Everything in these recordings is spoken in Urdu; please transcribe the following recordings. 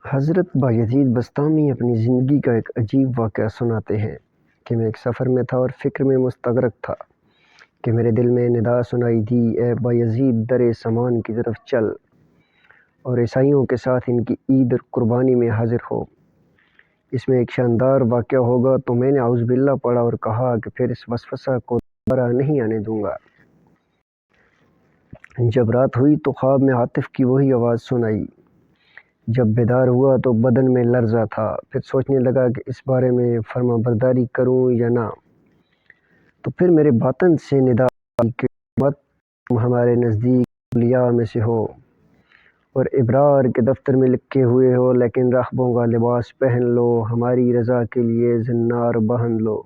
حضرت بایزید بسطامی اپنی زندگی کا ایک عجیب واقعہ سناتے ہیں کہ میں ایک سفر میں تھا اور فکر میں مستغرق تھا کہ میرے دل میں ندا سنائی دی، اے بایزید در سمان کی طرف چل اور عیسائیوں کے ساتھ ان کی عید اور قربانی میں حاضر ہو، اس میں ایک شاندار واقعہ ہوگا۔ تو میں نے اعوذ باللہ پڑھا اور کہا کہ پھر اس وسوسہ کو دوبارہ نہیں آنے دوں گا۔ جب رات ہوئی تو خواب میں عاطف کی وہی آواز سنائی۔ جب بیدار ہوا تو بدن میں لرزہ تھا، پھر سوچنے لگا کہ اس بارے میں فرما برداری کروں یا نہ۔ تو پھر میرے باطن سے ندا آئی کہ مت تم ہمارے نزدیک اولیاء میں سے ہو اور ابرار کے دفتر میں لکھے ہوئے ہو، لیکن راہبوں کا لباس پہن لو، ہماری رضا کے لیے زنار باندھ لو،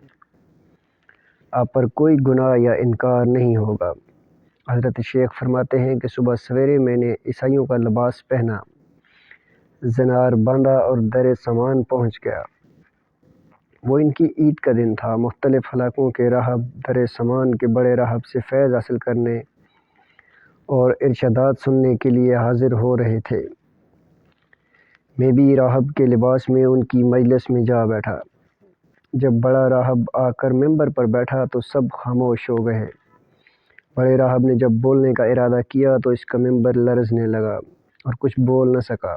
آپ پر کوئی گناہ یا انکار نہیں ہوگا۔ حضرت شیخ فرماتے ہیں کہ صبح سویرے میں نے عیسائیوں کا لباس پہنا، زنار باندھا اور در سمان پہنچ گیا۔ وہ ان کی عید کا دن تھا۔ مختلف علاقوں کے راہب در سمان کے بڑے راہب سے فیض حاصل کرنے اور ارشادات سننے کے لیے حاضر ہو رہے تھے۔ میں بھی راہب کے لباس میں ان کی مجلس میں جا بیٹھا۔ جب بڑا راہب آ کر ممبر پر بیٹھا تو سب خاموش ہو گئے۔ بڑے راہب نے جب بولنے کا ارادہ کیا تو اس کا ممبر لرزنے لگا اور کچھ بول نہ سکا،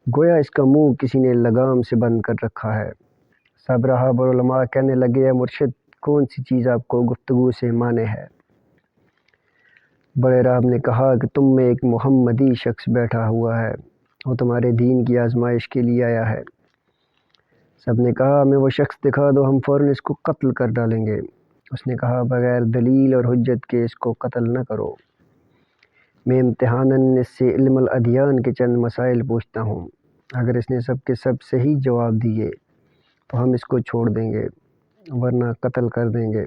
گویا اس کا منہ کسی نے لگام سے بند کر رکھا ہے۔ سب راہب اور علماء کہنے لگے، اے مرشد، کون سی چیز آپ کو گفتگو سے مانے ہے؟ بڑے راہب نے کہا کہ تم میں ایک محمدی شخص بیٹھا ہوا ہے، وہ تمہارے دین کی آزمائش کے لیے آیا ہے۔ سب نے کہا، ہمیں وہ شخص دکھا دو، ہم فوراً اس کو قتل کر ڈالیں گے۔ اس نے کہا، بغیر دلیل اور حجت کے اس کو قتل نہ کرو، میں امتحاناً اس سے علم الادیان کے چند مسائل پوچھتا ہوں، اگر اس نے سب کے سب صحیح جواب دیے تو ہم اس کو چھوڑ دیں گے، ورنہ قتل کر دیں گے،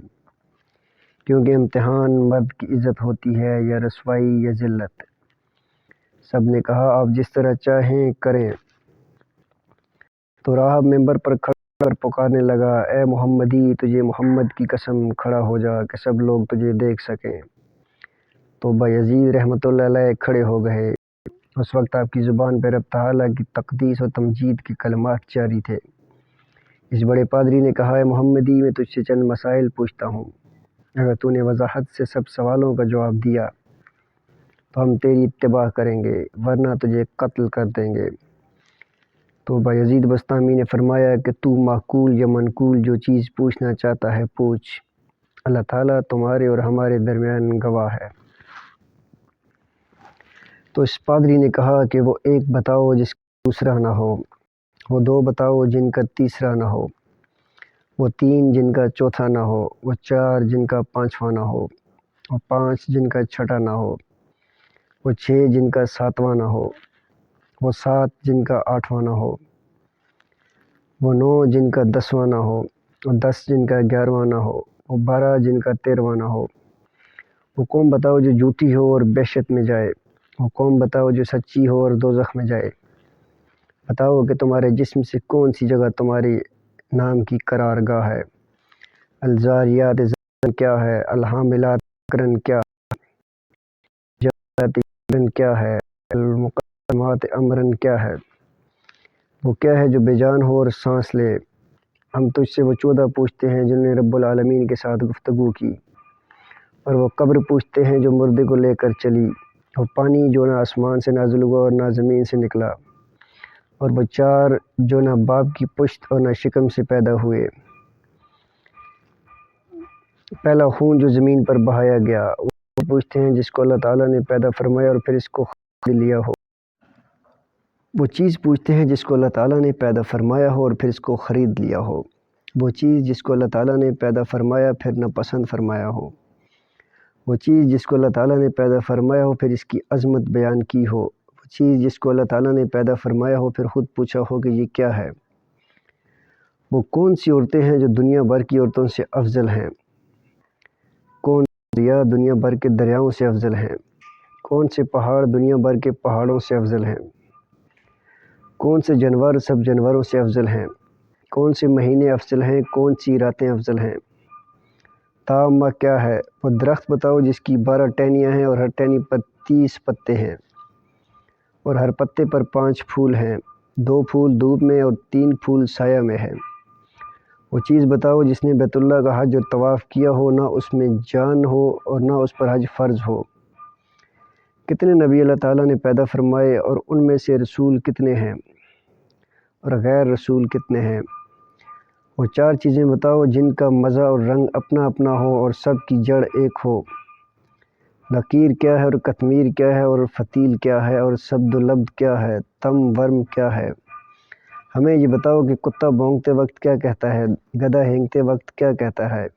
کیونکہ امتحان مرد کی عزت ہوتی ہے یا رسوائی یا ذلت۔ سب نے کہا، آپ جس طرح چاہیں کریں۔ تو راہب ممبر پر کھڑا کر پکارنے لگا، اے محمدی، تجھے محمد کی قسم کھڑا ہو جا کہ سب لوگ تجھے دیکھ سکیں۔ تو بایزید رحمۃ اللہ علیہ کھڑے ہو گئے۔ اس وقت آپ کی زبان پہ رب تعالیٰ کی تقدیس و تمجید کے کلمات جاری تھے۔ اس بڑے پادری نے کہا، اے محمدی، میں تجھ سے چند مسائل پوچھتا ہوں، اگر تو نے وضاحت سے سب سوالوں کا جواب دیا تو ہم تیری اتباع کریں گے، ورنہ تجھے قتل کر دیں گے۔ تو بایزید بسطامی نے فرمایا کہ تو معقول یا منقول جو چیز پوچھنا چاہتا ہے پوچھ، اللہ تعالیٰ تمہارے اور ہمارے درمیان گواہ ہے۔ تو اس پادری نے کہا کہ وہ ایک بتاؤ جس کا دوسرا نہ ہو، وہ دو بتاؤ جن کا تیسرا نہ ہو، وہ تین جن کا چوتھا نہ ہو، وہ چار جن کا پانچواں نہ ہو، وہ پانچ جن کا چھٹا نہ ہو، وہ چھ جن کا ساتواں نہ ہو، وہ سات جن کا آٹھواں نہ ہو، وہ نو جن کا دسواں نہ ہو، وہ دس جن کا گیارہواں نہ ہو، وہ بارہ جن کا تیرہواں نہ ہو۔ وہ قوم بتاؤ جو جھوٹی ہو اور وحشت میں جائے، وہ قوم بتاؤ جو سچی ہو اور دوزخ میں جائے۔ بتاؤ کہ تمہارے جسم سے کون سی جگہ تمہاری نام کی قرار گاہ ہے۔ الزاریات زرعاً کیا ہے، الحاملات وقراً کیا ہے، جوارات یسراً کیا ہے، المقسمات امراً کیا ہے۔ وہ کیا ہے جو بے جان ہو اور سانس لے۔ ہم تجھ سے وہ 14 پوچھتے ہیں جنہوں نے رب العالمین کے ساتھ گفتگو کی، اور وہ قبر پوچھتے ہیں جو مردے کو لے کر چلی، وہ پانی جو نہ آسمان سے نازل ہوا اور نہ زمین سے نکلا، اور وہ چار جو نہ باپ کی پشت اور نہ شکم سے پیدا ہوئے۔ پہلا خون جو زمین پر بہایا گیا۔ وہ پوچھتے ہیں جس کو اللہ تعالیٰ نے پیدا فرمایا اور پھر اس کو خرید لیا ہو۔ وہ چیز پوچھتے ہیں جس کو اللہ تعالیٰ نے پیدا فرمایا ہو اور پھر اس کو خرید لیا ہو۔ وہ چیز جس کو اللہ تعالیٰ نے پیدا فرمایا پھر ناپسند فرمایا ہو۔ وہ چیز جس کو اللہ تعالیٰ نے پیدا فرمایا ہو پھر اس کی عظمت بیان کی ہو۔ وہ چیز جس کو اللہ تعالیٰ نے پیدا فرمایا ہو پھر خود پوچھا ہو کہ یہ کیا ہے۔ وہ کون سی عورتیں ہیں جو دنیا بھر کی عورتوں سے افضل ہیں؟ کون سے دریا دنیا بھر کے دریاؤں سے افضل ہیں؟ کون سے پہاڑ دنیا بھر کے پہاڑوں سے افضل ہیں؟ کون سے جانور سب جانوروں سے افضل ہیں؟ کون سے مہینے افضل ہیں؟ کون سی راتیں افضل ہیں؟ تامہ کیا ہے؟ وہ درخت بتاؤ جس کی 12 ٹہنیاں ہیں اور ہر ٹہنی پر 30 پتے ہیں اور ہر پتے پر 5 پھول ہیں، 2 پھول دھوپ میں اور 3 پھول سایہ میں ہے۔ وہ چیز بتاؤ جس نے بیت اللہ کا حج اور طواف کیا ہو، نہ اس میں جان ہو اور نہ اس پر حج فرض ہو۔ کتنے نبی اللہ تعالیٰ نے پیدا فرمائے اور ان میں سے رسول کتنے ہیں اور غیر رسول کتنے ہیں؟ وہ 4 چیزیں بتاؤ جن کا مزہ اور رنگ اپنا اپنا ہو اور سب کی جڑ ایک ہو۔ نقیر کیا ہے اور قطمیر کیا ہے اور فتیل کیا ہے اور سبد و لبد کیا ہے، تم ورم کیا ہے؟ ہمیں یہ بتاؤ کہ کتا بھونکتے وقت کیا کہتا ہے، گدھا ہینگتے وقت کیا کہتا ہے،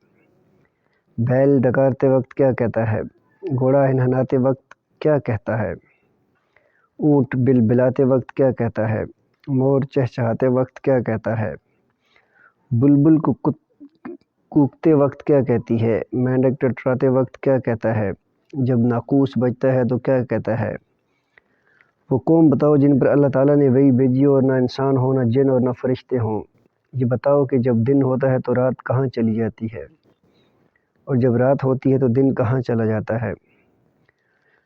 بیل ڈکارتے وقت کیا کہتا ہے، گھوڑا ہنہناتے وقت کیا کہتا ہے، اونٹ بلبلاتے وقت کیا کہتا ہے، مور چہچہاتے وقت کیا کہتا ہے، بلبل کوکتے وقت کیا کہتی ہے، مینڈک ٹٹراتے وقت کیا کہتا ہے، جب ناقوس بجتا ہے تو کیا کہتا ہے؟ وہ قوم بتاؤ جن پر اللہ تعالیٰ نے وحی بھیجی اور نہ انسان ہو، نہ جن اور نہ فرشتے ہوں۔ یہ بتاؤ کہ جب دن ہوتا ہے تو رات کہاں چلی جاتی ہے، اور جب رات ہوتی ہے تو دن کہاں چلا جاتا ہے؟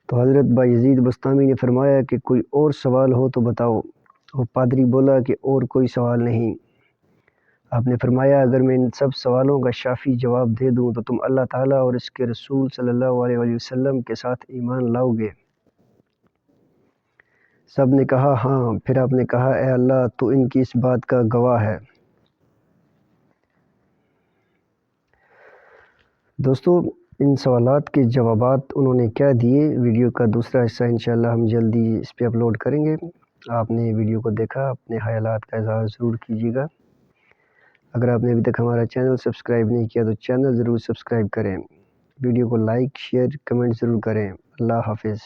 تو حضرت بایزید بستامی نے فرمایا کہ کوئی اور سوال ہو تو بتاؤ۔ وہ پادری بولا کہ اور کوئی سوال نہیں۔ آپ نے فرمایا اگر میں ان سب سوالوں کا شافی جواب دے دوں تو تم اللہ تعالیٰ اور اس کے رسول صلی اللہ علیہ وسلم کے ساتھ ایمان لاؤ گے؟ سب نے کہا ہاں۔ پھر آپ نے کہا اے اللہ تو ان کی اس بات کا گواہ ہے۔ دوستو ان سوالات کے جوابات انہوں نے کیا دیے، ویڈیو کا دوسرا حصہ انشاءاللہ ہم جلدی اس پہ اپلوڈ کریں گے۔ آپ نے ویڈیو کو دیکھا، اپنے خیالات کا اظہار ضرور کیجیے گا۔ اگر آپ نے ابھی تک ہمارا چینل سبسکرائب نہیں کیا تو چینل ضرور سبسکرائب کریں، ویڈیو کو لائک شیئر کمنٹ ضرور کریں۔ اللہ حافظ۔